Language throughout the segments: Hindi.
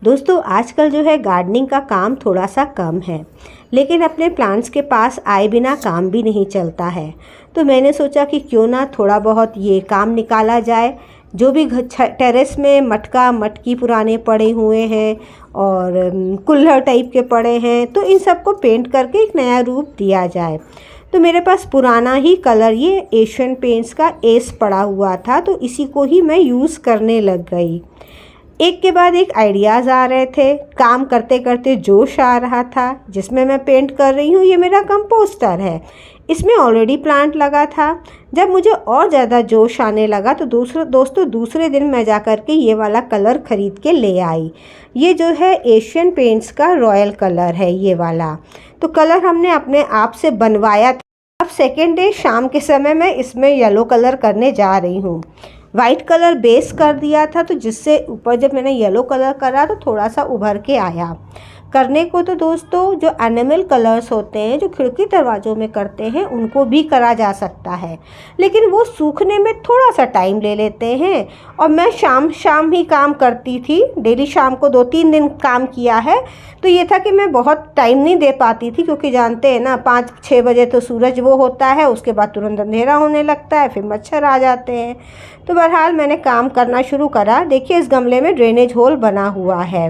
दोस्तों आजकल जो है गार्डनिंग का काम थोड़ा सा कम है, लेकिन अपने प्लांट्स के पास आए बिना काम भी नहीं चलता है। तो मैंने सोचा कि क्यों ना थोड़ा बहुत ये काम निकाला जाए। जो भी टेरेस में मटका मटकी पुराने पड़े हुए हैं और कुल्हड़ टाइप के पड़े हैं, तो इन सबको पेंट करके एक नया रूप दिया जाए। तो मेरे पास पुराना ही कलर ये एशियन पेंट्स का एस पड़ा हुआ था, तो इसी को ही मैं यूज़ करने लग गई। एक के बाद एक आइडियाज़ आ रहे थे, काम करते करते जोश आ रहा था। जिसमें मैं पेंट कर रही हूँ ये मेरा कंपोस्टर है, इसमें ऑलरेडी प्लांट लगा था। जब मुझे और ज़्यादा जोश आने लगा तो दोस्तों दूसरे दिन मैं जा कर के ये वाला कलर ख़रीद के ले आई। ये जो है एशियन पेंट्स का रॉयल कलर है ये वाला। तो कलर हमने अपने आप से बनवाया था। अब सेकेंड डे शाम के समय मैं इसमें येलो कलर करने जा रही हूँ। वाइट कलर बेस कर दिया था, तो जिससे ऊपर जब मैंने येलो कलर करा तो थोड़ा सा उभर के आया। करने को तो दोस्तों जो एनिमल कलर्स होते हैं जो खिड़की दरवाज़ों में करते हैं उनको भी करा जा सकता है, लेकिन वो सूखने में थोड़ा सा टाइम ले लेते हैं। और मैं शाम ही काम करती थी, डेली शाम को 2-3 दिन काम किया है। तो ये था कि मैं बहुत टाइम नहीं दे पाती थी, क्योंकि जानते हैं ना 5-6 बजे तो सूरज वो होता है, उसके बाद तुरंत अंधेरा होने लगता है, फिर मच्छर आ जाते हैं। तो बहरहाल मैंने काम करना शुरू करा। देखिए इस गमले में ड्रेनेज होल बना हुआ है।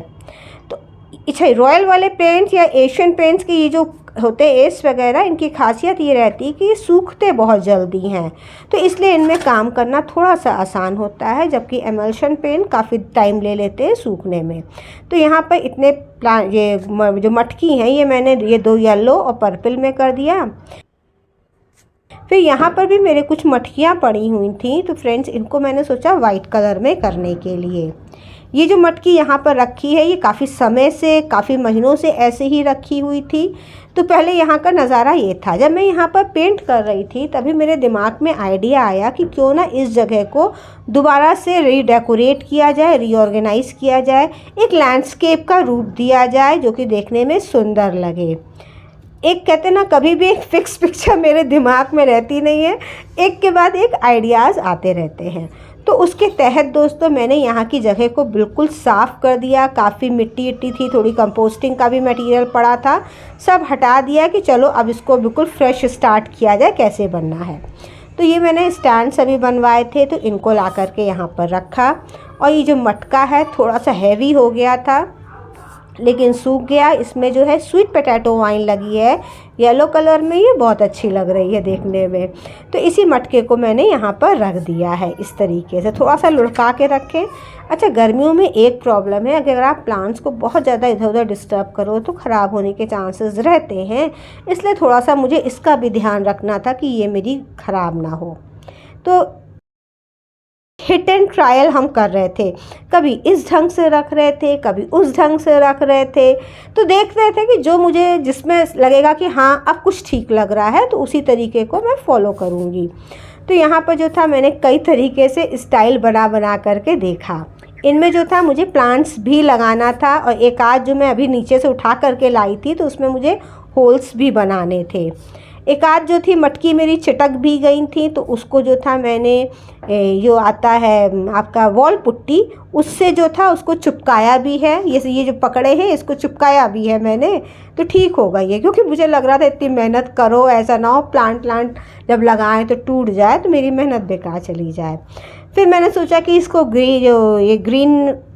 अच्छा, रॉयल वाले पेंट्स या एशियन पेंट्स की ये जो होते हैं एस वगैरह, इनकी खासियत ये रहती है कि ये सूखते बहुत जल्दी हैं, तो इसलिए इनमें काम करना थोड़ा सा आसान होता है, जबकि एमल्शन पेंट काफ़ी टाइम ले लेते हैं सूखने में। तो यहाँ पर इतने ये जो मटकी हैं ये मैंने ये 2 येलो और पर्पल में कर दिया। फिर यहाँ पर भी मेरे कुछ मटकियाँ पड़ी हुई थी, तो फ्रेंड्स इनको मैंने सोचा वाइट कलर में करने के लिए। ये जो मटकी यहाँ पर रखी है ये काफ़ी समय से, काफ़ी महीनों से ऐसे ही रखी हुई थी। तो पहले यहाँ का नज़ारा ये था। जब मैं यहाँ पर पेंट कर रही थी तभी मेरे दिमाग में आइडिया आया कि क्यों ना इस जगह को दोबारा से रीडेकोरेट किया जाए, रीऑर्गेनाइज़ किया जाए, एक लैंडस्केप का रूप दिया जाए जो कि देखने में सुंदर लगे। एक कहते ना कभी भी एक फ़िक्स पिक्चर मेरे दिमाग में रहती नहीं है, एक के बाद एक आइडियाज़ आते रहते हैं। तो उसके तहत दोस्तों मैंने यहाँ की जगह को बिल्कुल साफ़ कर दिया। काफ़ी मिट्टी थी, थोड़ी कंपोस्टिंग का भी मटेरियल पड़ा था, सब हटा दिया कि चलो अब इसको बिल्कुल फ्रेश स्टार्ट किया जाए, कैसे बनना है। तो ये मैंने स्टैंड सभी बनवाए थे, तो इनको ला करके यहाँ पर रखा। और ये जो मटका है थोड़ा सा हैवी हो गया था लेकिन सूख गया। इसमें जो है स्वीट पोटैटो वाइन लगी है येलो कलर में, ये बहुत अच्छी लग रही है देखने में। तो इसी मटके को मैंने यहाँ पर रख दिया है इस तरीके से, थोड़ा सा लुढ़का के रखें। अच्छा, गर्मियों में एक प्रॉब्लम है, अगर आप प्लांट्स को बहुत ज़्यादा इधर उधर डिस्टर्ब करो तो ख़राब होने के चांसेस रहते हैं, इसलिए थोड़ा सा मुझे इसका भी ध्यान रखना था कि ये मेरी ख़राब ना हो। तो हिट एंड ट्रायल हम कर रहे थे, कभी इस ढंग से रख रहे थे, कभी उस ढंग से रख रहे थे। तो देख रहे थे कि जो मुझे जिसमें लगेगा कि हाँ अब कुछ ठीक लग रहा है तो उसी तरीके को मैं फॉलो करूँगी। तो यहाँ पर जो था मैंने कई तरीके से स्टाइल बना करके देखा। इनमें जो था मुझे प्लांट्स भी लगाना था, और एक आध जो मैं अभी नीचे से उठा करके लाई थी तो उसमें मुझे होल्स भी बनाने थे। एक आध जो थी मटकी मेरी चिटक भी गई थी, तो उसको जो था मैंने जो आता है आपका वॉल पुट्टी, उससे जो था उसको चिपकाया भी है। ये जो पकड़े हैं इसको चिपकाया भी है मैंने, तो ठीक हो गई है। क्योंकि मुझे लग रहा था इतनी मेहनत करो, ऐसा ना हो प्लांट जब लगाएं तो टूट जाए, तो मेरी मेहनत बेकार चली जाए। फिर मैंने सोचा कि इसको ये ग्रीन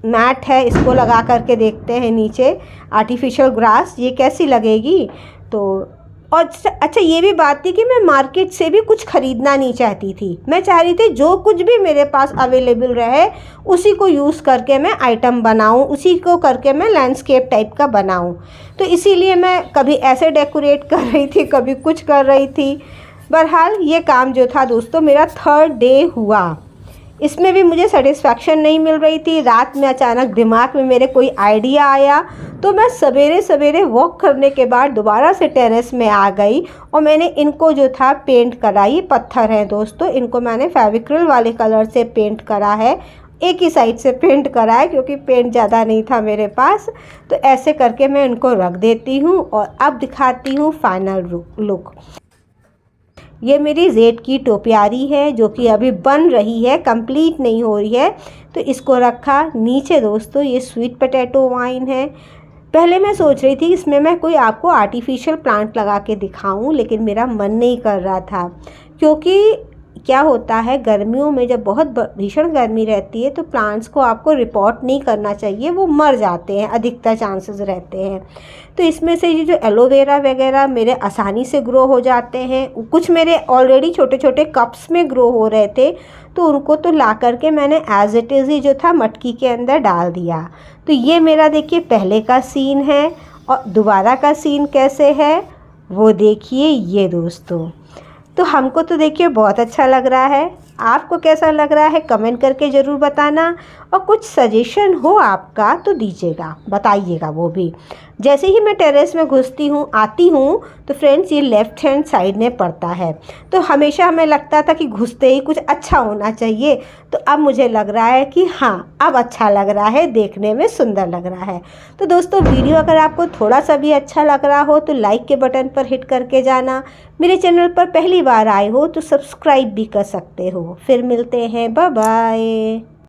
मैट है इसको लगा करके देखते हैं नीचे, आर्टिफिशियल ग्रास, ये कैसी लगेगी। तो और अच्छा ये भी बात थी कि मैं मार्केट से भी कुछ ख़रीदना नहीं चाहती थी। मैं चाह रही थी जो कुछ भी मेरे पास अवेलेबल रहे उसी को यूज़ करके मैं आइटम बनाऊं, उसी को करके मैं लैंडस्केप टाइप का बनाऊं। तो इसीलिए मैं कभी ऐसे डेकोरेट कर रही थी, कभी कुछ कर रही थी। बहरहाल ये काम जो था दोस्तों मेरा 3rd डे हुआ। इसमें भी मुझे सेटिस्फैक्शन नहीं मिल रही थी। रात में अचानक दिमाग में मेरे कोई आइडिया आया, तो मैं सवेरे सवेरे वॉक करने के बाद दोबारा से टेरेस में आ गई और मैंने इनको जो था पेंट करा। ये पत्थर हैं दोस्तों, इनको मैंने फेविक्रिल वाले कलर से पेंट करा है। एक ही साइड से पेंट करा है क्योंकि पेंट ज़्यादा नहीं था मेरे पास। तो ऐसे करके मैं इनको रख देती हूँ और अब दिखाती हूँ फाइनल लुक। ये मेरी जेड की टोपियारी है जो कि अभी बन रही है, कंप्लीट नहीं हो रही है। तो इसको रखा नीचे। दोस्तों ये स्वीट पोटैटो वाइन है। पहले मैं सोच रही थी इसमें मैं कोई आपको आर्टिफिशियल प्लांट लगा के दिखाऊं, लेकिन मेरा मन नहीं कर रहा था, क्योंकि क्या होता है गर्मियों में जब बहुत भीषण गर्मी रहती है तो प्लांट्स को आपको रिपोर्ट नहीं करना चाहिए, वो मर जाते हैं, अधिकतर चांसेस रहते हैं। तो इसमें से ये जो एलोवेरा वगैरह मेरे आसानी से ग्रो हो जाते हैं। कुछ मेरे ऑलरेडी छोटे छोटे कप्स में ग्रो हो रहे थे, तो उनको तो ला करके मैंने एज इट इज़ ही जो था मटकी के अंदर डाल दिया। तो ये मेरा देखिए पहले का सीन है, और दोबारा का सीन कैसे है वो देखिए ये दोस्तों। तो हमको तो देखिए बहुत अच्छा लग रहा है, आपको कैसा लग रहा है कमेंट करके ज़रूर बताना, और कुछ सजेशन हो आपका तो दीजिएगा, बताइएगा वो भी। जैसे ही मैं टेरेस में घुसती हूँ आती हूँ तो फ्रेंड्स ये लेफ़्ट हैंड साइड में पड़ता है, तो हमेशा हमें लगता था कि घुसते ही कुछ अच्छा होना चाहिए, तो अब मुझे लग रहा है कि हाँ अब अच्छा लग रहा है, देखने में सुंदर लग रहा है। तो दोस्तों वीडियो अगर आपको थोड़ा सा भी अच्छा लग रहा हो तो लाइक के बटन पर हिट करके जाना। मेरे चैनल पर पहली बार आए हो तो सब्सक्राइब भी कर सकते हो। फिर मिलते हैं, बाय बाय।